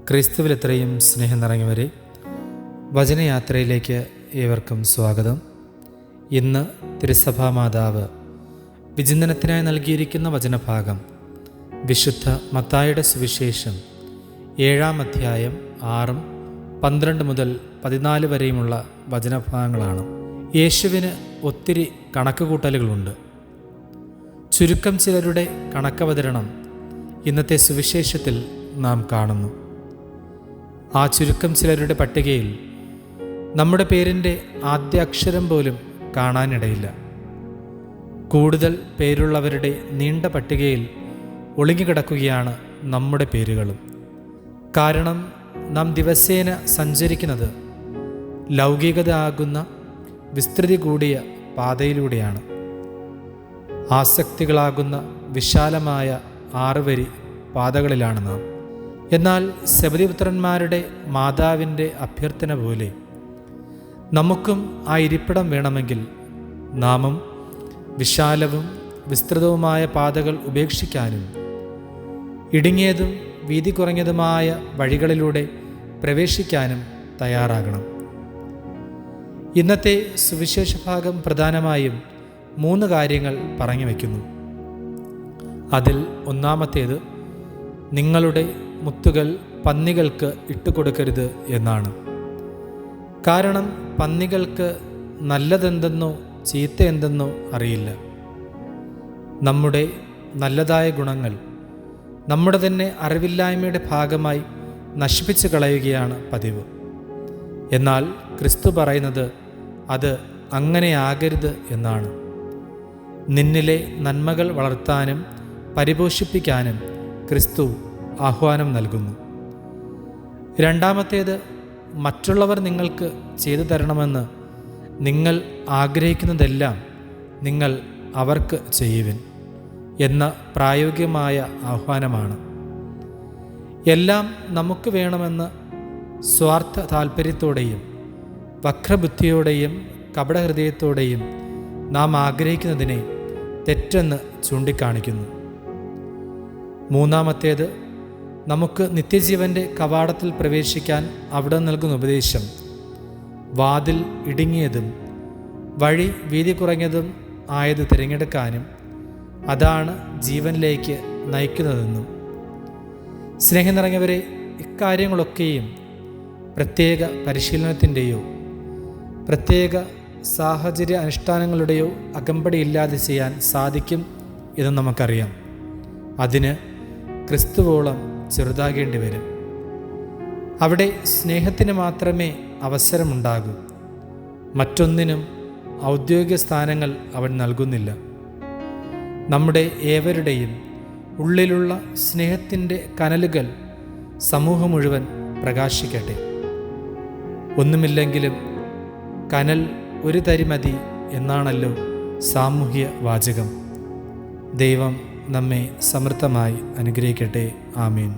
ക്രിസ്തുവിൽ എത്രയും സ്നേഹം നിറഞ്ഞവരെ, വചനയാത്രയിലേക്ക് ഏവർക്കും സ്വാഗതം. ഇന്ന് തിരുസഭാ മാതാവ് വിചിന്തനത്തിനായി നൽകിയിരിക്കുന്ന വചനഭാഗം വിശുദ്ധ മത്തായിയുടെ സുവിശേഷം 7-ാം അധ്യായം 6-12 മുതൽ 14 വരെയുമുള്ള വചനഭാഗങ്ങളാണ്. യേശുവിന് ഒത്തിരി കണക്കുകൂട്ടലുകളുണ്ട്. ചുരുക്കം ചിലരുടെ കണക്കവതരണം ഇന്നത്തെ സുവിശേഷത്തിൽ നാം കാണുന്നു. ആ ചുരുക്കം ചിലരുടെ പട്ടികയിൽ നമ്മുടെ പേരിൻ്റെ ആദ്യ അക്ഷരം പോലും കാണാനിടയില്ല. കൂടുതൽ പേരുള്ളവരുടെ നീണ്ട പട്ടികയിൽ ഒളിഞ്ഞുകിടക്കുകയാണ് നമ്മുടെ പേരുകളും. കാരണം നാം ദിവസേന സഞ്ചരിക്കുന്നത് ലൗകികത ആകുന്ന വിസ്തൃതി കൂടിയ പാതയിലൂടെയാണ്. ആസക്തികളാകുന്ന വിശാലമായ 6 വരി പാതകളിലാണ് നാം. എന്നാൽ സെബെദീപുത്രന്മാരുടെ മാതാവിൻ്റെ അഭ്യർത്ഥന പോലെ നമുക്കും ആ ഇരിപ്പിടം വേണമെങ്കിൽ നാമും വിശാലവും വിസ്തൃതവുമായ പാതകൾ ഉപേക്ഷിക്കാനും ഇടുങ്ങിയതും വീതി കുറഞ്ഞതുമായ വഴികളിലൂടെ പ്രവേശിക്കാനും തയ്യാറാകണം. ഇന്നത്തെ സുവിശേഷ ഭാഗം പ്രധാനമായും 3 കാര്യങ്ങൾ പറഞ്ഞു വയ്ക്കുന്നു. അതിൽ ഒന്നാമത്തേത് നിങ്ങളുടെ മുത്തുകൾ പന്നികൾക്ക് ഇട്ടുകൊടുക്കരുത് എന്നാണ്. കാരണം പന്നികൾക്ക് നല്ലതെന്തെന്നോ ചീത്ത എന്തെന്നോ അറിയില്ല. നമ്മുടെ നല്ലതായ ഗുണങ്ങൾ നമ്മുടെ തന്നെ അറിവില്ലായ്മയുടെ ഭാഗമായി നശിപ്പിച്ചു കളയുകയാണ് പതിവ്. എന്നാൽ ക്രിസ്തു പറയുന്നത് അത് അങ്ങനെയാകരുത് എന്നാണ്. നിന്നിലെ നന്മകൾ വളർത്താനും പരിപോഷിപ്പിക്കാനും ക്രിസ്തു ആഹ്വാനം നൽകുന്നു. രണ്ടാമത്തേത്, മറ്റുള്ളവർ നിങ്ങൾക്ക് ചെയ്തു തരണമെന്ന് നിങ്ങൾ ആഗ്രഹിക്കുന്നതെല്ലാം നിങ്ങൾ അവർക്ക് ചെയ്യുവിൻ എന്ന പ്രായോഗികമായ ആഹ്വാനമാണ്. എല്ലാം നമുക്ക് വേണമെന്ന് സ്വാർത്ഥ താൽപ്പര്യത്തോടെയും വക്രബുദ്ധിയോടെയും കപടഹൃദയത്തോടെയും നാം ആഗ്രഹിക്കുന്നതിനെ തെറ്റെന്ന് ചൂണ്ടിക്കാണിക്കുന്നു. മൂന്നാമത്തേത്, നമുക്ക് നിത്യജീവൻ്റെ കവാടത്തിൽ പ്രവേശിക്കാൻ അവിടെ നൽകുന്ന ഉപദേശം വാതിൽ ഇടുങ്ങിയതും വഴി വീതി കുറഞ്ഞതും ആയത് തിരഞ്ഞെടുക്കാനും അതാണ് ജീവനിലേക്ക് നയിക്കുന്നതെന്നും. സ്നേഹം നിറഞ്ഞവരെ, ഇക്കാര്യങ്ങളൊക്കെയും പ്രത്യേക പരിശീലനത്തിൻ്റെയോ പ്രത്യേക സാഹചര്യ അനുഷ്ഠാനങ്ങളുടെയോ അകമ്പടിയില്ലാതെ ചെയ്യാൻ സാധിക്കും എന്ന് നമുക്കറിയാം. അതിന് ക്രിസ്തുവോളം ചെറുതാകേണ്ടി വരും. അവിടെ സ്നേഹത്തിന് മാത്രമേ അവസരമുണ്ടാകൂ. മറ്റൊന്നിനും ഔദ്യോഗിക സ്ഥാനങ്ങൾ അവൻ നൽകുന്നില്ല. നമ്മുടെ ഏവരുടെയും ഉള്ളിലുള്ള സ്നേഹത്തിൻ്റെ കനലുകൾ സമൂഹം മുഴുവൻ പ്രകാശിക്കട്ടെ. ഒന്നുമില്ലെങ്കിലും കനൽ ഒരു തരി മതി എന്നാണല്ലോ സാമൂഹ്യ വാചകം. ദൈവം നമ്മെ സമൃദ്ധമായി അനുഗ്രഹിക്കട്ടെ. ആമീൻ.